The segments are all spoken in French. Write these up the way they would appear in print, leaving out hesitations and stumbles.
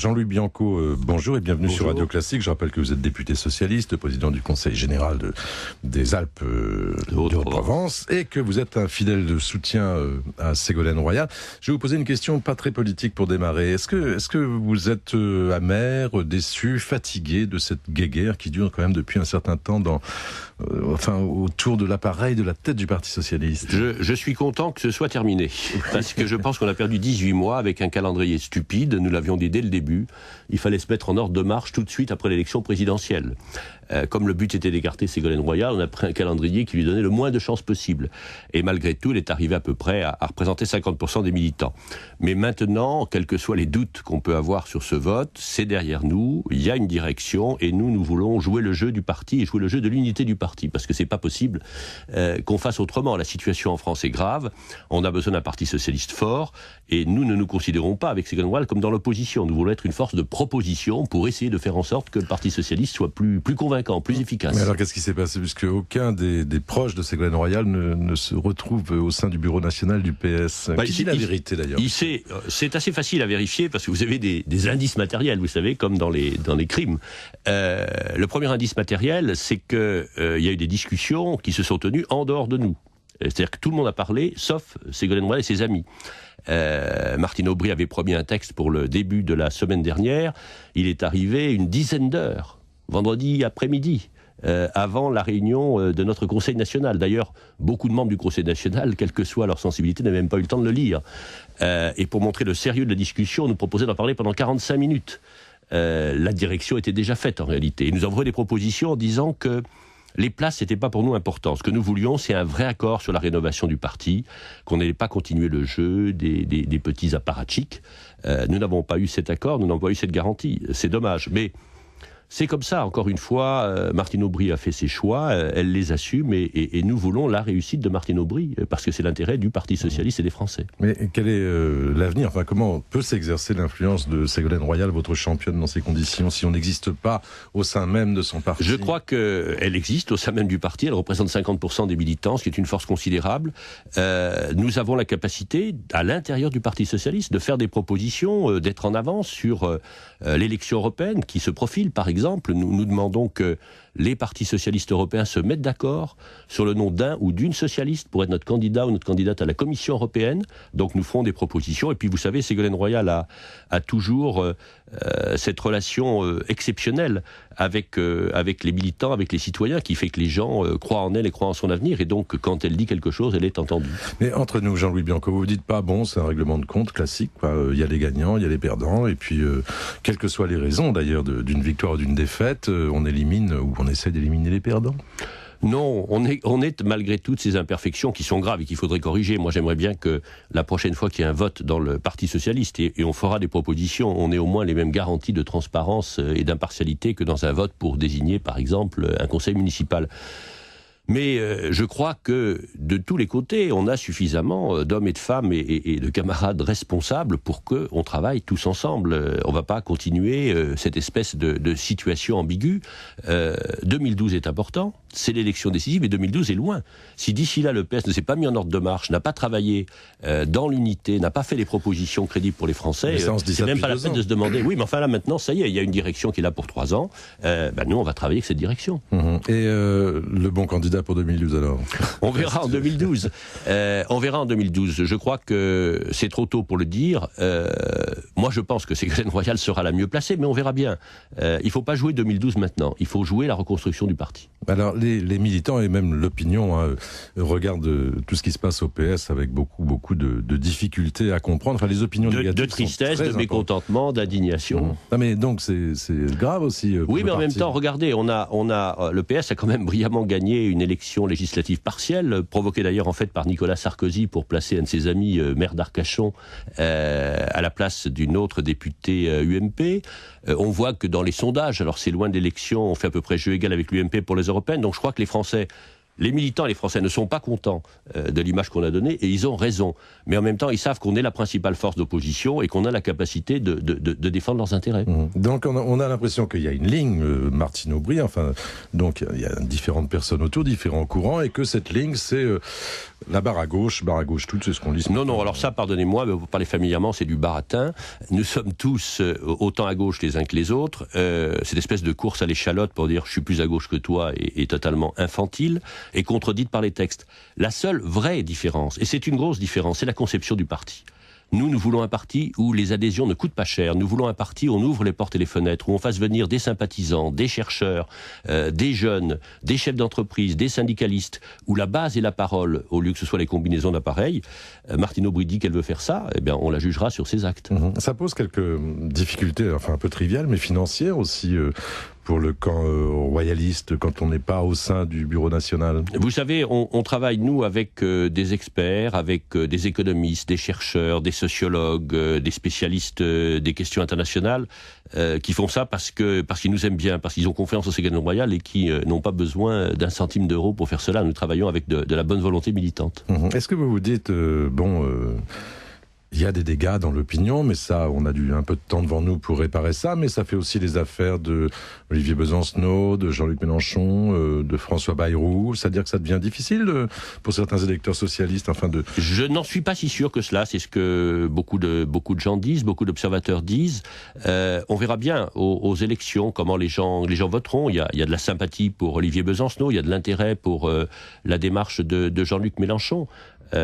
Jean-Louis Bianco, bonjour et bienvenue sur Radio Classique. Je rappelle que vous êtes député socialiste, président du Conseil général des Alpes de Haute-Provence et que vous êtes un fidèle de soutien à Ségolène Royal. Je vais vous poser une question pas très politique pour démarrer. Est-ce que vous êtes amer, déçu, fatigué de cette guéguerre qui dure quand même depuis un certain temps autour de l'appareil de la tête du Parti socialiste? Je suis content que ce soit terminé, parce que je pense qu'on a perdu 18 mois avec un calendrier stupide. Nous l'avions dit dès le début, il fallait se mettre en ordre de marche tout de suite après l'élection présidentielle. Comme le but était d'écarter Ségolène Royal, on a pris un calendrier qui lui donnait le moins de chances possible. Et malgré tout, il est arrivé à peu près à représenter 50% des militants. Mais maintenant, quels que soient les doutes qu'on peut avoir sur ce vote, c'est derrière nous, il y a une direction, et nous voulons jouer le jeu du parti et jouer le jeu de l'unité du parti, parce que c'est pas possible qu'on fasse autrement. La situation en France est grave, on a besoin d'un parti socialiste fort, et nous ne nous considérons pas avec Ségolène Royal comme dans l'opposition. Nous voulons être une force de proposition pour essayer de faire en sorte que le Parti socialiste soit plus convaincant, plus efficace. Mais alors qu'est-ce qui s'est passé, puisque aucun des proches de Ségolène Royal ne se retrouve au sein du bureau national du PS? Qui dit la vérité d'ailleurs? C'est assez facile à vérifier parce que vous avez des indices matériels, vous savez, comme dans les crimes. Le premier indice matériel, c'est qu'il y a eu des discussions qui se sont tenues en dehors de nous. C'est-à-dire que tout le monde a parlé, sauf Ségolène Royal et ses amis. Martine Aubry avait promis un texte pour le début de la semaine dernière. Il est arrivé une dizaine d'heures, vendredi après-midi, avant la réunion de notre Conseil national. D'ailleurs, beaucoup de membres du Conseil national, quelle que soit leur sensibilité, n'avaient même pas eu le temps de le lire. Et pour montrer le sérieux de la discussion, on nous proposait d'en parler pendant 45 minutes. La direction était déjà faite en réalité. Et nous avons fait des propositions en disant que les places, c'était pas pour nous important. Ce que nous voulions, c'est un vrai accord sur la rénovation du parti, qu'on n'allait pas continuer le jeu des petits apparatchiks. Nous n'avons pas eu cet accord, nous n'avons pas eu cette garantie. C'est dommage, mais c'est comme ça, encore une fois, Martine Aubry a fait ses choix, elle les assume, et nous voulons la réussite de Martine Aubry, parce que c'est l'intérêt du Parti socialiste et des Français. Mais quel est l'avenir? Comment peut s'exercer l'influence de Ségolène Royal, votre championne, dans ces conditions, si on n'existe pas au sein même de son parti? Je crois qu'elle existe au sein même du parti, elle représente 50% des militants, ce qui est une force considérable. Nous avons la capacité, à l'intérieur du Parti socialiste, de faire des propositions, d'être en avance sur l'élection européenne qui se profile, par exemple. Nous demandons que les partis socialistes européens se mettent d'accord sur le nom d'un ou d'une socialiste pour être notre candidat ou notre candidate à la Commission européenne. Donc nous ferons des propositions. Et puis vous savez, Ségolène Royal a toujours cette relation exceptionnelle avec les militants, avec les citoyens, qui fait que les gens croient en elle et croient en son avenir. Et donc quand elle dit quelque chose, elle est entendue. Mais entre nous, Jean-Louis Bianco, vous ne dites pas, bon, c'est un règlement de compte classique, il y a les gagnants, il y a les perdants, et puis quelles que soient les raisons d'ailleurs d'une victoire ou d'une défaite, on élimine ou on essaie d'éliminer les perdants? Non, on est malgré toutes ces imperfections qui sont graves et qu'il faudrait corriger. Moi, j'aimerais bien que la prochaine fois qu'il y a un vote dans le Parti socialiste, et on fera des propositions, on ait au moins les mêmes garanties de transparence et d'impartialité que dans un vote pour désigner, par exemple, un conseil municipal. Mais je crois que de tous les côtés, on a suffisamment d'hommes et de femmes et de camarades responsables pour qu'on travaille tous ensemble. On ne va pas continuer cette espèce de situation ambiguë. 2012 est important, c'est l'élection décisive, et 2012 est loin. Si d'ici là le PS ne s'est pas mis en ordre de marche, n'a pas travaillé dans l'unité, n'a pas fait les propositions crédibles pour les Français, c'est même pas la peine de se demander, oui mais enfin là maintenant ça y est, il y a une direction qui est là pour 3 ans, nous on va travailler avec cette direction. Et le bon candidat pour 2012 alors? On verra en 2012. On verra en 2012. Je crois que c'est trop tôt pour le dire. Moi, je pense que Ségolène Royal sera la mieux placée, mais on verra bien. Il ne faut pas jouer 2012 maintenant. Il faut jouer la reconstruction du parti. Alors, les militants et même l'opinion regardent tout ce qui se passe au PS avec beaucoup de difficultés à comprendre. Enfin, les opinions négatives de tristesse, de mécontentement, d'indignation. Ah, mais donc, c'est grave aussi. Oui, mais en même temps, regardez, le PS a quand même brillamment gagné une élection législative partielle, provoquée d'ailleurs en fait par Nicolas Sarkozy pour placer un de ses amis, maire d'Arcachon, à la place d'une autre députée UMP. On voit que dans les sondages, alors c'est loin de l'élection, on fait à peu près jeu égal avec l'UMP pour les européennes, donc je crois que les militants et les Français ne sont pas contents de l'image qu'on a donnée, et ils ont raison. Mais en même temps, ils savent qu'on est la principale force d'opposition et qu'on a la capacité de défendre leurs intérêts. Donc on a l'impression qu'il y a une ligne, Martine Aubry, donc il y a différentes personnes autour, différents courants, et que cette ligne, c'est La barre à gauche, toute, c'est ce qu'on lit. Non, alors ça, pardonnez-moi, mais vous parlez familièrement, c'est du baratin. Nous sommes tous autant à gauche les uns que les autres. Cette espèce de course à l'échalote pour dire je suis plus à gauche que toi est totalement infantile et contredite par les textes. La seule vraie différence, et c'est une grosse différence, c'est la conception du parti. Nous voulons un parti où les adhésions ne coûtent pas cher. Nous voulons un parti où on ouvre les portes et les fenêtres, où on fasse venir des sympathisants, des chercheurs, des jeunes, des chefs d'entreprise, des syndicalistes, où la base est la parole, au lieu que ce soit les combinaisons d'appareils. Martine Aubry dit qu'elle veut faire ça, eh bien on la jugera sur ses actes. Ça pose quelques difficultés, enfin un peu triviales, mais financières aussi, pour le camp royaliste, quand on n'est pas au sein du Bureau national. Vous savez, on travaille, nous, avec des experts, avec des économistes, des chercheurs, des sociologues, des spécialistes des questions internationales, qui font ça parce qu'ils nous aiment bien, parce qu'ils ont confiance au Ségolène Royal et qui n'ont pas besoin d'un centime d'euro pour faire cela. Nous travaillons avec de la bonne volonté militante. Est-ce que vous vous dites, il y a des dégâts dans l'opinion, mais ça, on a un peu de temps devant nous pour réparer ça, mais ça fait aussi les affaires de Olivier Besancenot, de Jean-Luc Mélenchon, de François Bayrou, c'est-à-dire que ça devient difficile pour certains électeurs socialistes, Je n'en suis pas si sûr que cela, c'est ce que beaucoup de gens disent, beaucoup d'observateurs disent. On verra bien aux élections comment les gens voteront. Il y a de la sympathie pour Olivier Besancenot, il y a de l'intérêt pour la démarche de Jean-Luc Mélenchon.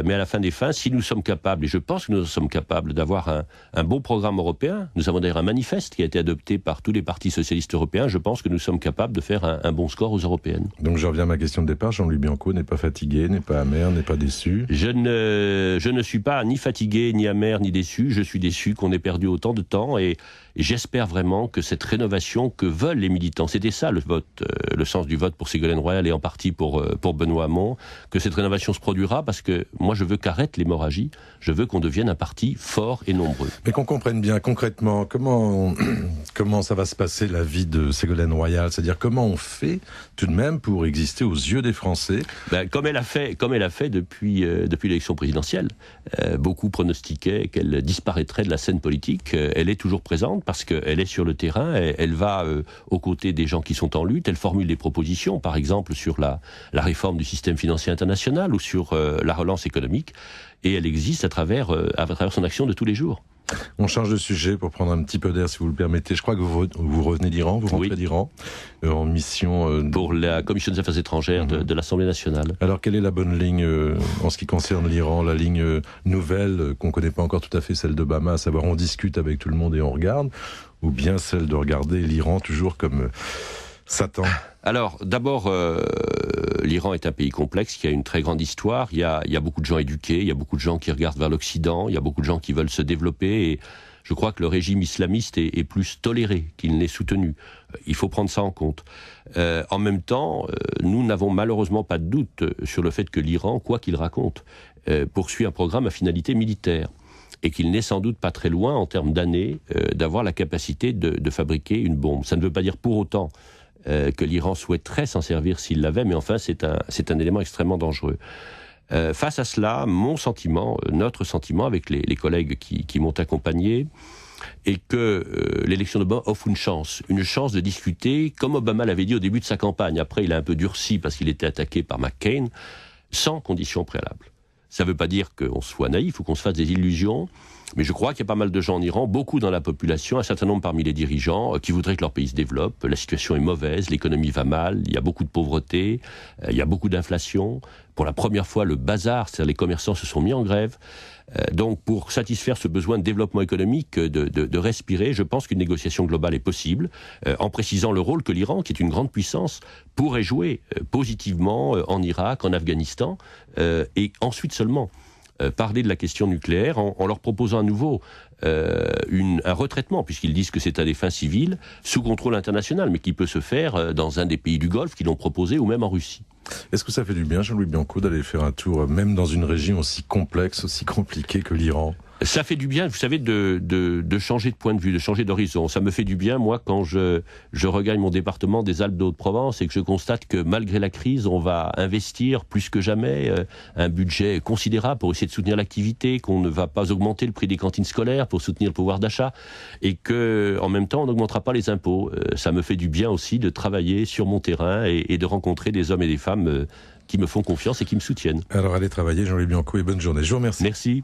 Mais à la fin des fins, si nous sommes capables, et je pense que nous sommes capables d'avoir un bon programme européen, nous avons d'ailleurs un manifeste qui a été adopté par tous les partis socialistes européens, je pense que nous sommes capables de faire un bon score aux européennes. Donc je reviens à ma question de départ, Jean-Louis Bianco n'est pas fatigué, n'est pas amer, n'est pas déçu? Je ne suis pas ni fatigué, ni amer, ni déçu, je suis déçu qu'on ait perdu autant de temps et j'espère vraiment que cette rénovation que veulent les militants, c'était ça le sens du vote pour Ségolène Royal et en partie pour Benoît Hamon, que cette rénovation se produira parce que moi je veux qu'arrête l'hémorragie, je veux qu'on devienne un parti fort et nombreux. Mais qu'on comprenne bien concrètement comment ça va se passer la vie de Ségolène Royal, c'est-à-dire comment on fait tout de même pour exister aux yeux des Français. Comme elle a fait depuis l'élection présidentielle. Beaucoup pronostiquaient qu'elle disparaîtrait de la scène politique, elle est toujours présente parce qu'elle est sur le terrain, elle va aux côtés des gens qui sont en lutte, elle formule des propositions, par exemple sur la réforme du système financier international ou sur la relance économique, et elle existe à travers son action de tous les jours. On change de sujet pour prendre un petit peu d'air, si vous le permettez. Je crois que vous revenez d'Iran, vous rentrez d'Iran, en mission... Pour la Commission des Affaires étrangères de l'Assemblée nationale. Alors, quelle est la bonne ligne en ce qui concerne l'Iran? La ligne nouvelle, qu'on ne connaît pas encore tout à fait, celle d'Obama, à savoir on discute avec tout le monde et on regarde, ou bien celle de regarder l'Iran toujours comme Satan? Alors, d'abord, l'Iran est un pays complexe qui a une très grande histoire. Il y a beaucoup de gens éduqués, il y a beaucoup de gens qui regardent vers l'Occident, il y a beaucoup de gens qui veulent se développer. Et je crois que le régime islamiste est plus toléré qu'il n'est soutenu. Il faut prendre ça en compte. En même temps, nous n'avons malheureusement pas de doute sur le fait que l'Iran, quoi qu'il raconte, poursuit un programme à finalité militaire. Et qu'il n'est sans doute pas très loin, en termes d'années, d'avoir la capacité de fabriquer une bombe. Ça ne veut pas dire pour autant que l'Iran souhaiterait s'en servir s'il l'avait, mais enfin c'est un élément extrêmement dangereux. Face à cela, notre sentiment avec les collègues qui m'ont accompagné, est que l'élection d'Obama offre une chance de discuter, comme Obama l'avait dit au début de sa campagne. Après, il a un peu durci parce qu'il était attaqué par McCain, sans conditions préalables. Ça ne veut pas dire qu'on soit naïf ou qu'on se fasse des illusions, mais je crois qu'il y a pas mal de gens en Iran, beaucoup dans la population, un certain nombre parmi les dirigeants, qui voudraient que leur pays se développe. La situation est mauvaise, l'économie va mal, il y a beaucoup de pauvreté, il y a beaucoup d'inflation. Pour la première fois, le bazar, c'est-à-dire les commerçants se sont mis en grève. Donc pour satisfaire ce besoin de développement économique, de respirer, je pense qu'une négociation globale est possible, en précisant le rôle que l'Iran, qui est une grande puissance, pourrait jouer positivement en Irak, en Afghanistan, et ensuite seulement parler de la question nucléaire en leur proposant à nouveau un retraitement, puisqu'ils disent que c'est à des fins civiles, sous contrôle international, mais qui peut se faire dans un des pays du Golfe qui l'ont proposé, ou même en Russie. Est-ce que ça fait du bien, Jean-Louis Bianco, d'aller faire un tour, même dans une région aussi complexe, aussi compliquée que l'Iran ? Ça fait du bien, vous savez, de changer de point de vue, de changer d'horizon. Ça me fait du bien, moi, quand je regagne mon département des Alpes de Haute-Provence et que je constate que malgré la crise, on va investir plus que jamais un budget considérable pour essayer de soutenir l'activité, qu'on ne va pas augmenter le prix des cantines scolaires pour soutenir le pouvoir d'achat et que, en même temps, on n'augmentera pas les impôts. Ça me fait du bien aussi de travailler sur mon terrain et de rencontrer des hommes et des femmes qui me font confiance et qui me soutiennent. Alors allez travailler, Jean-Louis Bianco, et bonne journée. Je vous remercie. Merci.